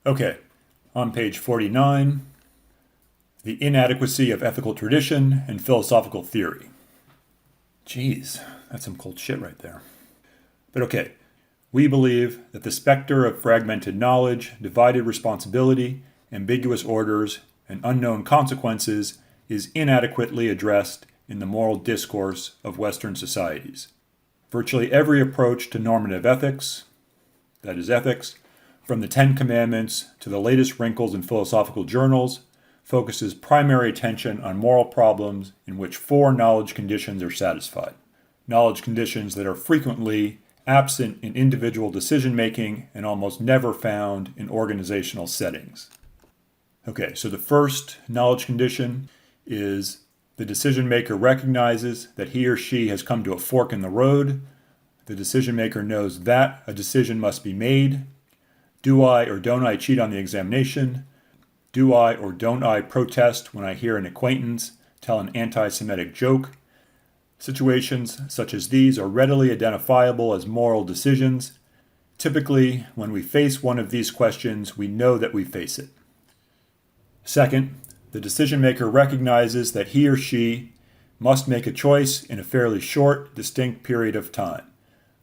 Okay, on page 49, the inadequacy of ethical tradition and philosophical theory. Jeez, that's some cold shit right there. But okay, we believe that the specter of fragmented knowledge, divided responsibility, ambiguous orders, and unknown consequences is inadequately addressed in the moral discourse of Western societies. Virtually every approach to normative ethics, that is ethics, from the Ten Commandments to the latest wrinkles in philosophical journals, focuses primary attention on moral problems in which four knowledge conditions are satisfied. Knowledge conditions that are frequently absent in individual decision-making and almost never found in organizational settings. Okay, so the first knowledge condition is the decision-maker recognizes that he or she has come to a fork in the road. The decision-maker knows that a decision must be made. Do I or don't I cheat on the examination? Do I or don't I protest when I hear an acquaintance tell an anti-Semitic joke? Situations such as these are readily identifiable as moral decisions. Typically, when we face one of these questions, we know that we face it. Second, the decision-maker recognizes that he or she must make a choice in a fairly short, distinct period of time.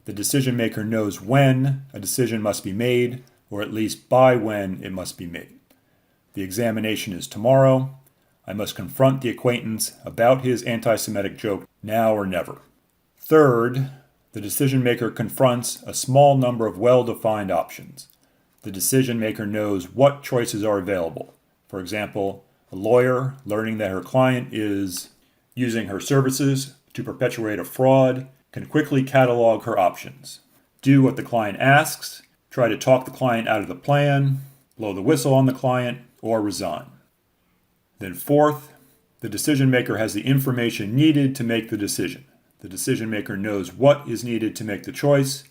The decision-maker knows when a decision must be made, or at least by when it must be made. The examination is tomorrow. I must confront the acquaintance about his anti-Semitic joke now or never. Third, the decision-maker confronts a small number of well-defined options. The decision-maker knows what choices are available. For example, a lawyer learning that her client is using her services to perpetuate a fraud can quickly catalog her options. Do what the client asks, try to talk the client out of the plan, blow the whistle on the client, or resign. Then fourth, the decision maker has the information needed to make the decision. The decision maker knows what is needed to make the choice.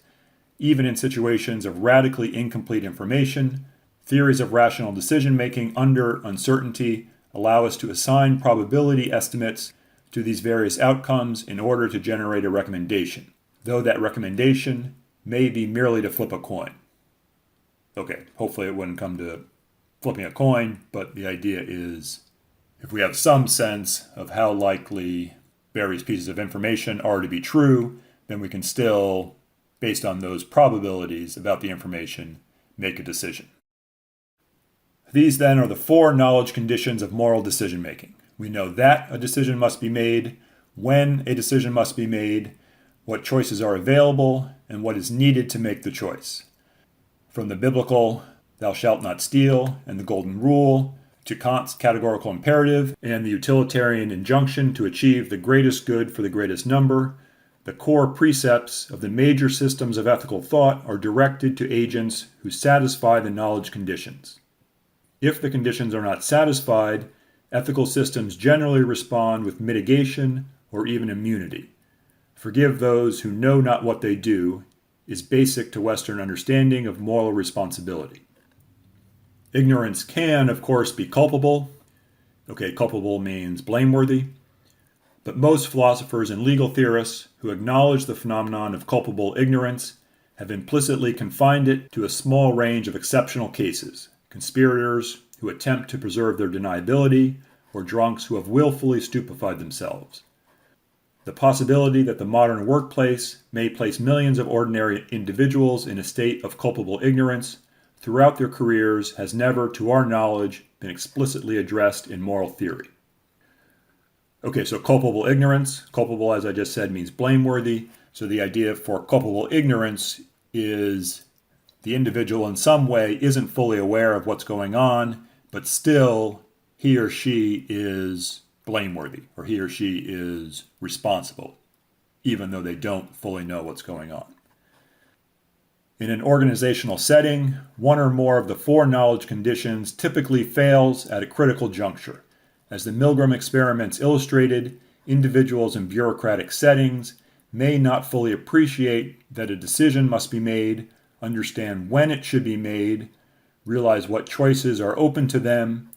Even in situations of radically incomplete information, theories of rational decision making under uncertainty allow us to assign probability estimates to these various outcomes in order to generate a recommendation, though that recommendation may be merely to flip a coin. Okay, hopefully it wouldn't come to flipping a coin, but the idea is if we have some sense of how likely various pieces of information are to be true, then we can still, based on those probabilities about the information, make a decision. These then are the four knowledge conditions of moral decision making. We know that a decision must be made, when a decision must be made, what choices are available, and what is needed to make the choice. From the biblical "thou shalt not steal" and the golden rule, to Kant's categorical imperative and the utilitarian injunction to achieve the greatest good for the greatest number, the core precepts of the major systems of ethical thought are directed to agents who satisfy the knowledge conditions. If the conditions are not satisfied, ethical systems generally respond with mitigation or even immunity. Forgive those who know not what they do is basic to Western understanding of moral responsibility. Ignorance can, of course, be culpable. Okay, culpable means blameworthy. But most philosophers and legal theorists who acknowledge the phenomenon of culpable ignorance have implicitly confined it to a small range of exceptional cases: conspirators who attempt to preserve their deniability, or drunks who have willfully stupefied themselves. The possibility that the modern workplace may place millions of ordinary individuals in a state of culpable ignorance throughout their careers has never, to our knowledge, been explicitly addressed in moral theory. Okay, so culpable ignorance. Culpable, as I just said, means blameworthy. So the idea for culpable ignorance is the individual in some way isn't fully aware of what's going on, but still he or she is blameworthy, or he or she is responsible, even though they don't fully know what's going on. In an organizational setting, one or more of the four knowledge conditions typically fails at a critical juncture. As the Milgram experiments illustrated, individuals in bureaucratic settings may not fully appreciate that a decision must be made, understand when it should be made, realize what choices are open to them,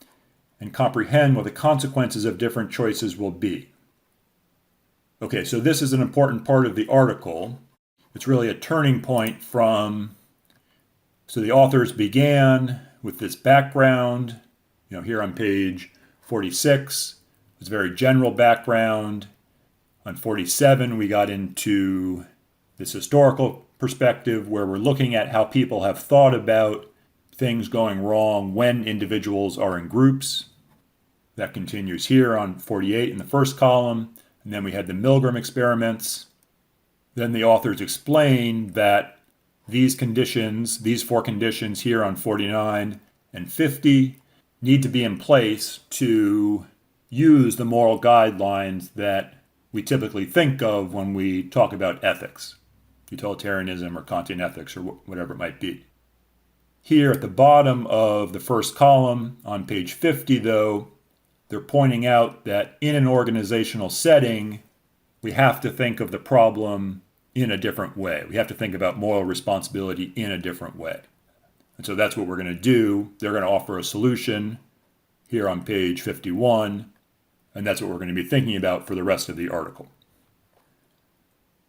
and comprehend what the consequences of different choices will be. Okay, so this is an important part of the article. It's really a turning point from, so the authors began with this background. Here on page 46, it's a very general background. On 47, we got into this historical perspective where we're looking at how people have thought about things going wrong when individuals are in groups. That continues here on 48 in the first column. And then we had the Milgram experiments. Then the authors explain that these four conditions here on 49 and 50, need to be in place to use the moral guidelines that we typically think of when we talk about ethics, utilitarianism or Kantian ethics or whatever it might be. Here at the bottom of the first column on page 50, though, they're pointing out that in an organizational setting, we have to think of the problem in a different way. We have to think about moral responsibility in a different way. And so that's what we're going to do. They're going to offer a solution here on page 51, and that's what we're going to be thinking about for the rest of the article.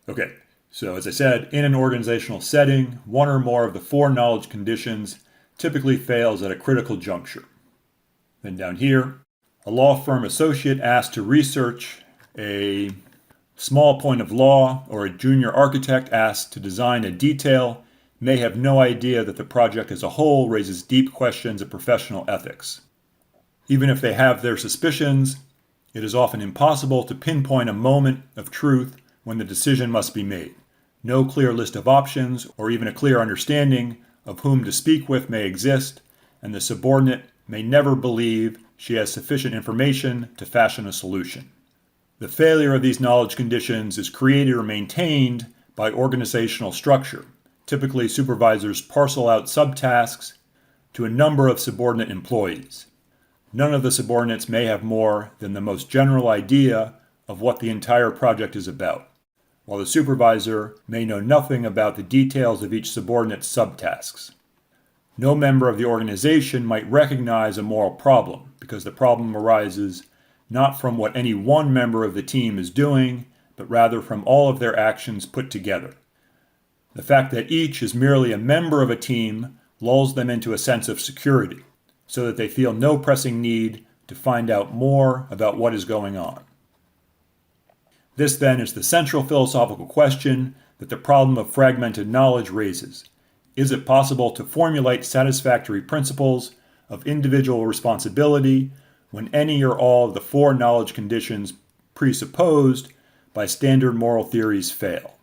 Okay, so as I said, in an organizational setting, one or more of the four knowledge conditions typically fails at a critical juncture. Then down here, a law firm associate asked to research a small point of law, or a junior architect asked to design a detail may have no idea that the project as a whole raises deep questions of professional ethics. Even if they have their suspicions, it is often impossible to pinpoint a moment of truth when the decision must be made. No clear list of options or even a clear understanding of whom to speak with may exist, and the subordinate may never believe she has sufficient information to fashion a solution. The failure of these knowledge conditions is created or maintained by organizational structure. Typically, supervisors parcel out subtasks to a number of subordinate employees. None of the subordinates may have more than the most general idea of what the entire project is about, while the supervisor may know nothing about the details of each subordinate's subtasks. No member of the organization might recognize a moral problem because the problem arises not from what any one member of the team is doing, but rather from all of their actions put together. The fact that each is merely a member of a team lulls them into a sense of security, so that they feel no pressing need to find out more about what is going on. This then is the central philosophical question that the problem of fragmented knowledge raises. Is it possible to formulate satisfactory principles of individual responsibility when any or all of the four knowledge conditions presupposed by standard moral theories fail?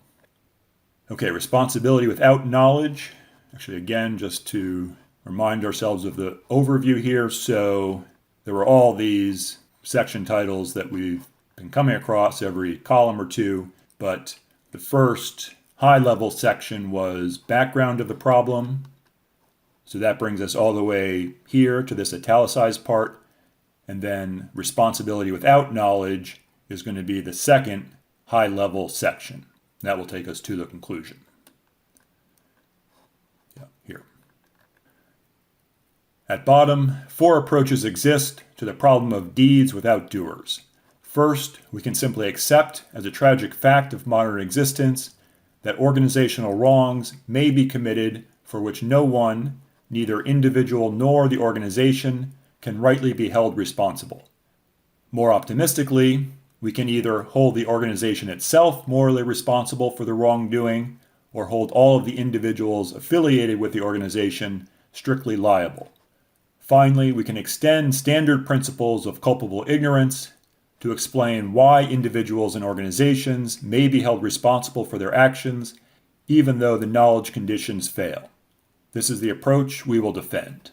Okay, responsibility without knowledge. Actually, again, just to remind ourselves of the overview here. So there were all these section titles that we've been coming across every column or two, but the first high-level section was background of the problem. So that brings us all the way here to this italicized part. And then responsibility without knowledge is going to be the second high-level section. That will take us to the conclusion. Yeah, here. At bottom, four approaches exist to the problem of deeds without doers. First, we can simply accept as a tragic fact of modern existence that organizational wrongs may be committed for which no one, neither individual nor the organization, can rightly be held responsible. More optimistically, we can either hold the organization itself morally responsible for the wrongdoing, or hold all of the individuals affiliated with the organization strictly liable. Finally, we can extend standard principles of culpable ignorance to explain why individuals and organizations may be held responsible for their actions, even though the knowledge conditions fail. This is the approach we will defend.